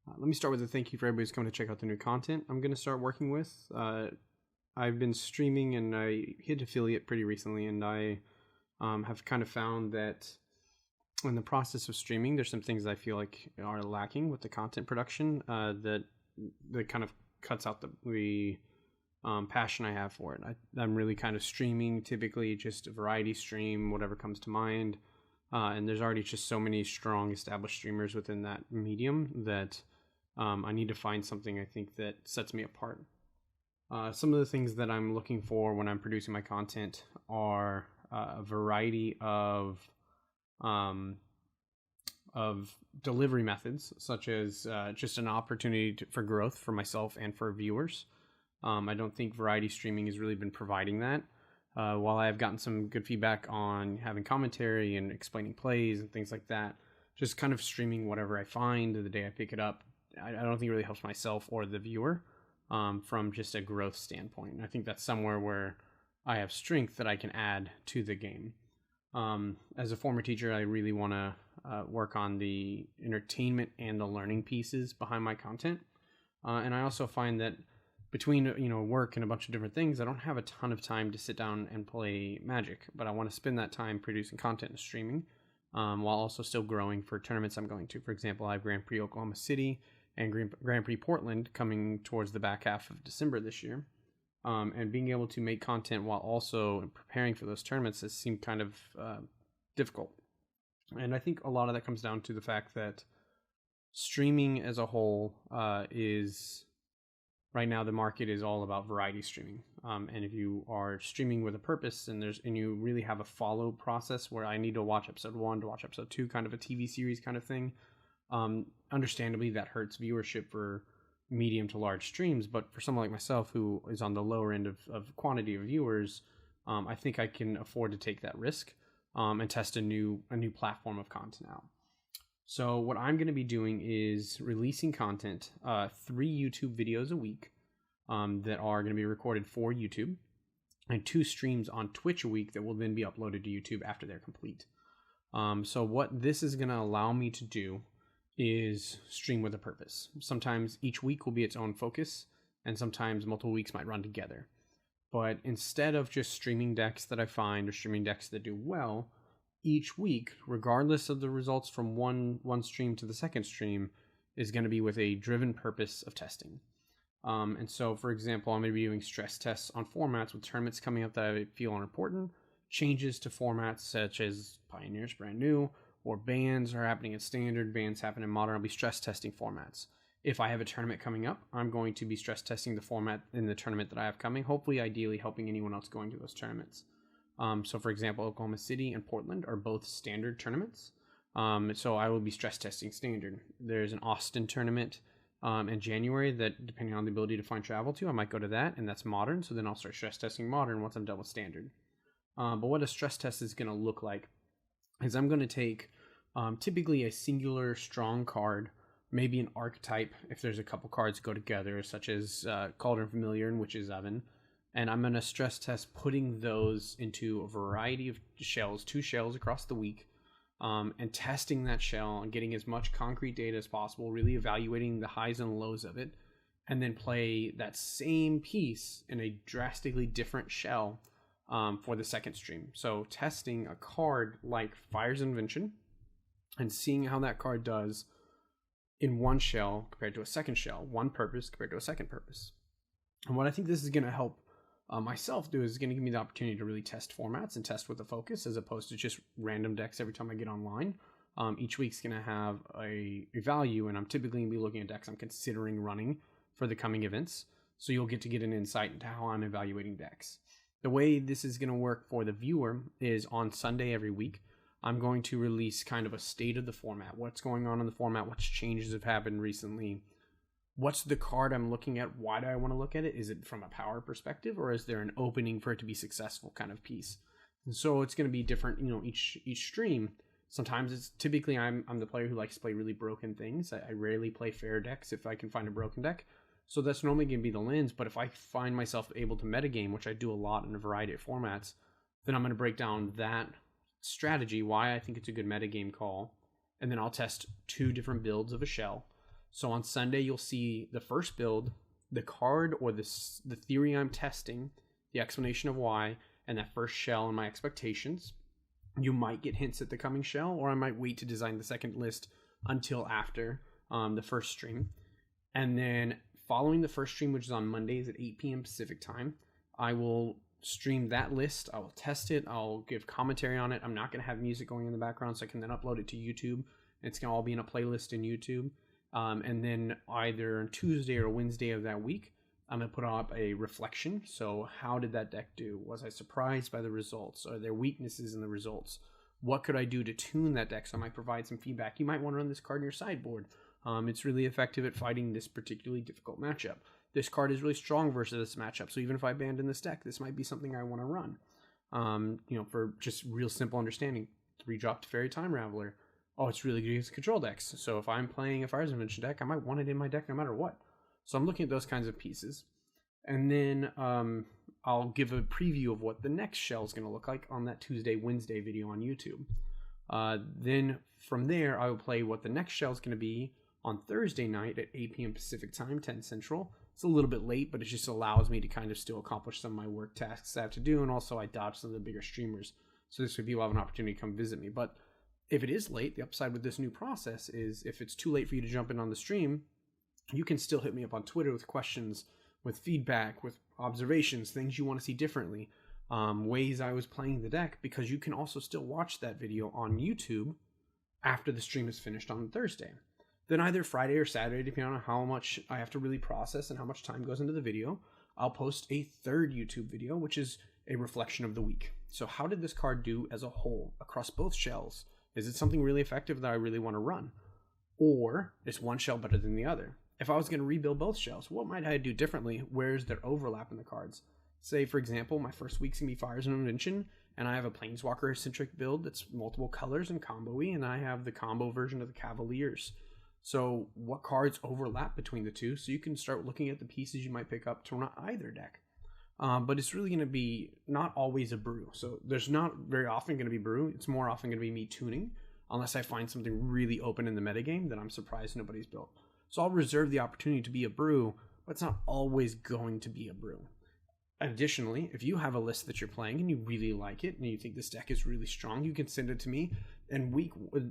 Let me start with a thank you for everybody who's coming to check out the new content I'm going to start working with. I've been streaming and I hit affiliate pretty recently, and I have kind of found that in the process of streaming, there's some things I feel like are lacking with the content production that kind of cuts out the passion I have for it. I'm really kind of streaming typically just a variety stream, whatever comes to mind. And there's already just so many strong established streamers within that medium that I need to find something I think that sets me apart. Some of the things that I'm looking for when I'm producing my content are a variety of delivery methods, such as just an opportunity for growth for myself and for viewers. I don't think variety streaming has really been providing that. While I have gotten some good feedback on having commentary and explaining plays and things like that, just kind of streaming whatever I find the day I pick it up, I don't think it really helps myself or the viewer from just a growth standpoint. And I think that's somewhere where I have strength that I can add to the game. As a former teacher, I really want to work on the entertainment and the learning pieces behind my content. And I also find that between work and a bunch of different things, I don't have a ton of time to sit down and play Magic, but I want to spend that time producing content and streaming while also still growing for tournaments I'm going to. For example, I have Grand Prix Oklahoma City and Grand Prix Portland coming towards the back half of December this year. And being able to make content while also preparing for those tournaments has seemed kind of difficult. And I think a lot of that comes down to the fact that streaming as a whole is... Right now, the market is all about variety streaming. And if you are streaming with a purpose and you really have a follow process where I need to watch episode 1 to watch episode 2, kind of a TV series kind of thing, understandably that hurts viewership for medium to large streams. But for someone like myself who is on the lower end of quantity of viewers, I think I can afford to take that risk and test a new platform of content out. So what I'm going to be doing is releasing content, 3 YouTube videos a week that are going to be recorded for YouTube, and 2 streams on Twitch a week that will then be uploaded to YouTube after they're complete. So what this is going to allow me to do is stream with a purpose. Sometimes each week will be its own focus, and sometimes multiple weeks might run together. But instead of just streaming decks that I find or streaming decks that do well, each week, regardless of the results from one stream to the second stream, is going to be with a driven purpose of testing. And so, for example, I'm going to be doing stress tests on formats with tournaments coming up that I feel are important, changes to formats such as Pioneer's brand new, or bans are happening in standard, bans happen in modern. I'll be stress testing formats. If I have a tournament coming up, I'm going to be stress testing the format in the tournament that I have coming, hopefully, ideally helping anyone else going to those tournaments. So for example, Oklahoma City and Portland are both standard tournaments. So I will be stress testing standard. There's an Austin tournament in January that, depending on the ability to find travel to, I might go to that, and that's modern. So then I'll start stress testing modern once I'm done with standard. But what a stress test is going to look like is I'm going to take typically a singular strong card, maybe an archetype if there's a couple cards go together, such as Cauldron Familiar and Witch's Oven. And I'm going to stress test putting those into a variety of shells, 2 shells across the week, and testing that shell and getting as much concrete data as possible, really evaluating the highs and lows of it, and then play that same piece in a drastically different shell for the second stream. So testing a card like Fire's Invention and seeing how that card does in one shell compared to a second shell, one purpose compared to a second purpose. And what I think this is going to help myself do is going to give me the opportunity to really test formats and test with a focus as opposed to just random decks every time I get online. Each week's going to have a value, and I'm typically going to be looking at decks I'm considering running for the coming events. So you'll get to get an insight into how I'm evaluating decks. The way this is going to work for the viewer is on Sunday every week, I'm going to release kind of a state of the format. What's going on in the format? What changes have happened recently? What's the card I'm looking at? Why do I want to look at it? Is it from a power perspective, or is there an opening for it to be successful kind of piece? And so it's going to be different, each stream. Sometimes it's typically I'm the player who likes to play really broken things. I rarely play fair decks if I can find a broken deck. So that's normally going to be the lens. But if I find myself able to metagame, which I do a lot in a variety of formats, then I'm going to break down that strategy, why I think it's a good metagame call, and then I'll test 2 different builds of a shell So on Sunday, you'll see the first build, the card or the theory I'm testing, the explanation of why, and that first shell and my expectations. You might get hints at the coming shell, or I might wait to design the second list until after the first stream. And then following the first stream, which is on Mondays at 8 p.m. Pacific time, I will stream that list. I will test it. I'll give commentary on it. I'm not going to have music going in the background, so I can then upload it to YouTube. It's going to all be in a playlist in YouTube. And then either on Tuesday or Wednesday of that week, I'm going to put up a reflection. So how did that deck do? Was I surprised by the results? Are there weaknesses in the results? What could I do to tune that deck? So I might provide some feedback. You might want to run this card in your sideboard. It's really effective at fighting this particularly difficult matchup. This card is really strong versus this matchup. So even if I abandon this deck, this might be something I want to run. For just real simple understanding. 3-drop Fairy Time Raveler. Oh, it's really good against control decks. So if I'm playing a Fire's Invention deck, I might want it in my deck no matter what. So I'm looking at those kinds of pieces. And then I'll give a preview of what the next shell is going to look like on that Tuesday, Wednesday video on YouTube. Then from there, I will play what the next shell is going to be on Thursday night at 8 p.m. Pacific time, 10 Central. It's a little bit late, but it just allows me to kind of still accomplish some of my work tasks I have to do. And also I dodge some of the bigger streamers. So this way people have an opportunity to come visit me. But if it is late, the upside with this new process is if it's too late for you to jump in on the stream, you can still hit me up on Twitter with questions, with feedback, with observations, things you want to see differently, ways I was playing the deck, because you can also still watch that video on YouTube after the stream is finished on Thursday. Then either Friday or Saturday, depending on how much I have to really process and how much time goes into the video, I'll post a third YouTube video, which is a reflection of the week. So how did this card do as a whole across both shells? Is it something really effective that I really want to run? Or is one shell better than the other? If I was going to rebuild both shells, what might I do differently? Where's there overlap in the cards? Say, for example, my first week's going to be Fire's Invention, and I have a Planeswalker-centric build that's multiple colors and combo-y, and I have the combo version of the Cavaliers. So what cards overlap between the two? So you can start looking at the pieces you might pick up to run either deck. But it's really going to be not always a brew. So there's not very often going to be brew. It's more often going to be me tuning, unless I find something really open in the metagame that I'm surprised nobody's built. So I'll reserve the opportunity to be a brew, but it's not always going to be a brew. Additionally, if you have a list that you're playing and you really like it and you think this deck is really strong, you can send it to me. And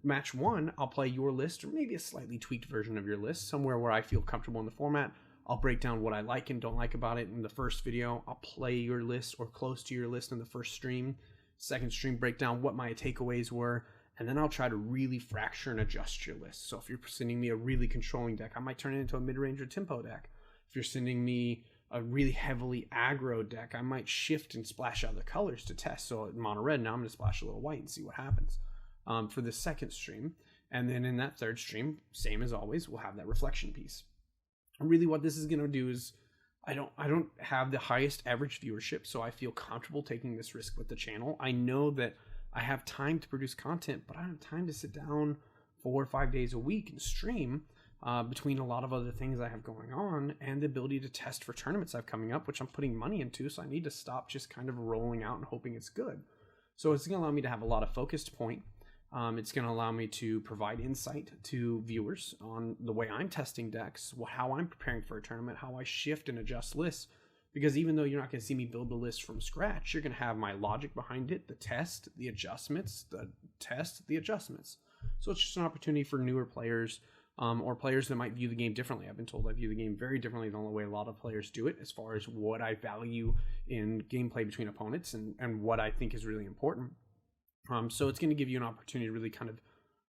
match 1, I'll play your list, or maybe a slightly tweaked version of your list, somewhere where I feel comfortable in the format. I'll break down what I like and don't like about it in the first video. I'll play your list or close to your list in the first stream. Second stream, break down what my takeaways were. And then I'll try to really fracture and adjust your list. So if you're sending me a really controlling deck, I might turn it into a mid-range or tempo deck. If you're sending me a really heavily aggro deck, I might shift and splash out the colors to test. So in mono red, now I'm going to splash a little white and see what happens for the second stream. And then in that third stream, same as always, we'll have that reflection piece. Really what this is going to do is I don't have the highest average viewership, so I feel comfortable taking this risk with the channel. I know that I have time to produce content, but I don't have time to sit down 4 or 5 days a week and stream between a lot of other things I have going on and the ability to test for tournaments I have coming up, which I'm putting money into. So I need to stop just kind of rolling out and hoping it's good. So it's going to allow me to have a lot of focused point. It's going to allow me to provide insight to viewers on the way I'm testing decks, how I'm preparing for a tournament, how I shift and adjust lists. Because even though you're not going to see me build the list from scratch, you're going to have my logic behind it, the test, the adjustments, the test, the adjustments. So it's just an opportunity for newer players or players that might view the game differently. I've been told I view the game very differently than the way a lot of players do it, as far as what I value in gameplay between opponents and what I think is really important. So it's going to give you an opportunity to really kind of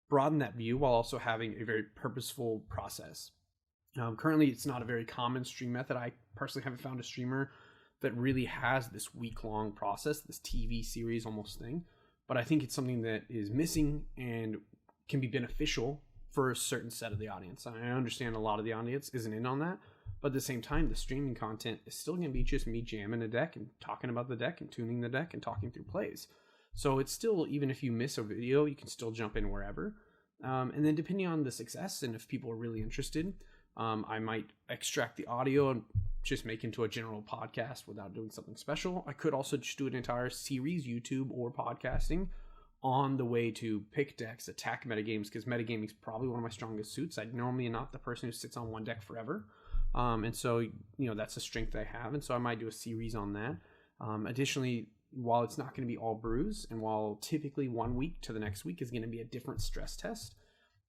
broaden that view while also having a very purposeful process. Currently, it's not a very common stream method. I personally haven't found a streamer that really has this week-long process, this TV series almost thing. But I think it's something that is missing and can be beneficial for a certain set of the audience. I understand a lot of the audience isn't in on that, but at the same time, the streaming content is still going to be just me jamming a deck and talking about the deck and tuning the deck and talking through plays. So it's still, even if you miss a video, you can still jump in wherever. And then depending on the success and if people are really interested, I might extract the audio and just make into a general podcast without doing something special. I could also just do an entire series, YouTube or podcasting, on the way to pick decks, attack metagames, because metagaming is probably one of my strongest suits. I normally am not the person who sits on one deck forever. And so, that's a strength I have. And so I might do a series on that. Additionally, while it's not going to be all brews, and while typically 1 week to the next week is going to be a different stress test,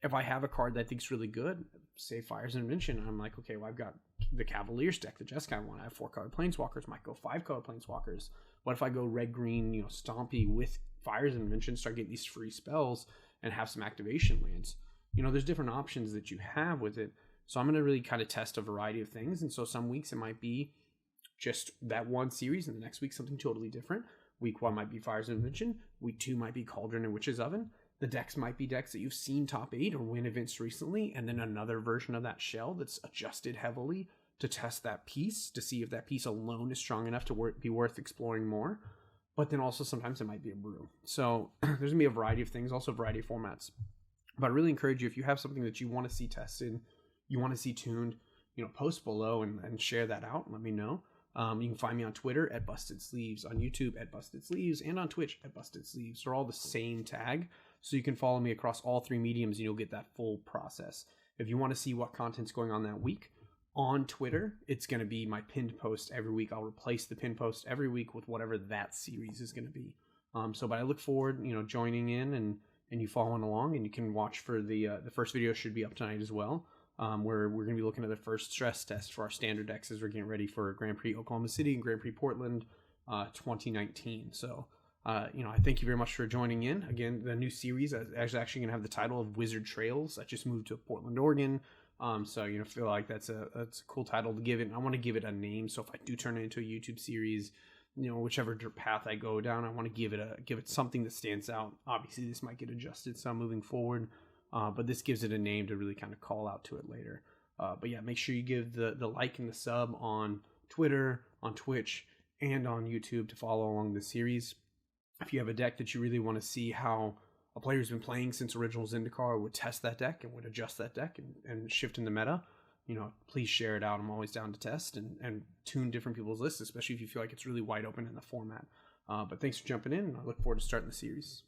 if I have a card that I think is really good, say Fires of Invention, I'm like, okay, well, I've got the Cavaliers deck, the Jeskai one. I have 4-color Planeswalkers, might go 5-color Planeswalkers. What if I go red-green, Stompy with Fires of Invention, start getting these free spells and have some activation lands? There's different options that you have with it. So I'm going to really kind of test a variety of things. And so some weeks it might be just that one series, and the next week something totally different. Week 1 might be Fires of Invention. Week 2 might be Cauldron and Witch's Oven. The decks might be decks that you've seen top 8 or win events recently, and then another version of that shell that's adjusted heavily to test that piece, to see if that piece alone is strong enough to be worth exploring more. But then also sometimes it might be a brew. So there's going to be a variety of things, also a variety of formats. But I really encourage you, if you have something that you want to see tested, you want to see tuned, post below and share that out and let me know. You can find me on Twitter at Busted Sleeves, on YouTube at Busted Sleeves, and on Twitch at Busted Sleeves. They're all the same tag, so you can follow me across all 3 mediums and you'll get that full process. If you want to see what content's going on that week, on Twitter, it's going to be my pinned post every week. I'll replace the pinned post every week with whatever that series is going to be. But I look forward, joining in and you following along, and you can watch for the first video should be up tonight as well. Where we're going to be looking at the first stress test for our standard decks as we're getting ready for Grand Prix Oklahoma City and Grand Prix Portland 2019. So, I thank you very much for joining in. Again, the new series is actually going to have the title of Wizard Trails. I just moved to Portland, Oregon. So, feel like that's a cool title to give it. And I want to give it a name. So if I do turn it into a YouTube series, whichever path I go down, I want to give it something that stands out. Obviously, this might get adjusted some moving forward. But this gives it a name to really kind of call out to it later. But yeah, make sure you give the like and the sub on Twitter, on Twitch, and on YouTube to follow along the series. If you have a deck that you really want to see how a player who's been playing since original Zendikar would test that deck and would adjust that deck and shift in the meta, please share it out. I'm always down to test and tune different people's lists, especially if you feel like it's really wide open in the format. But thanks for jumping in, and I look forward to starting the series.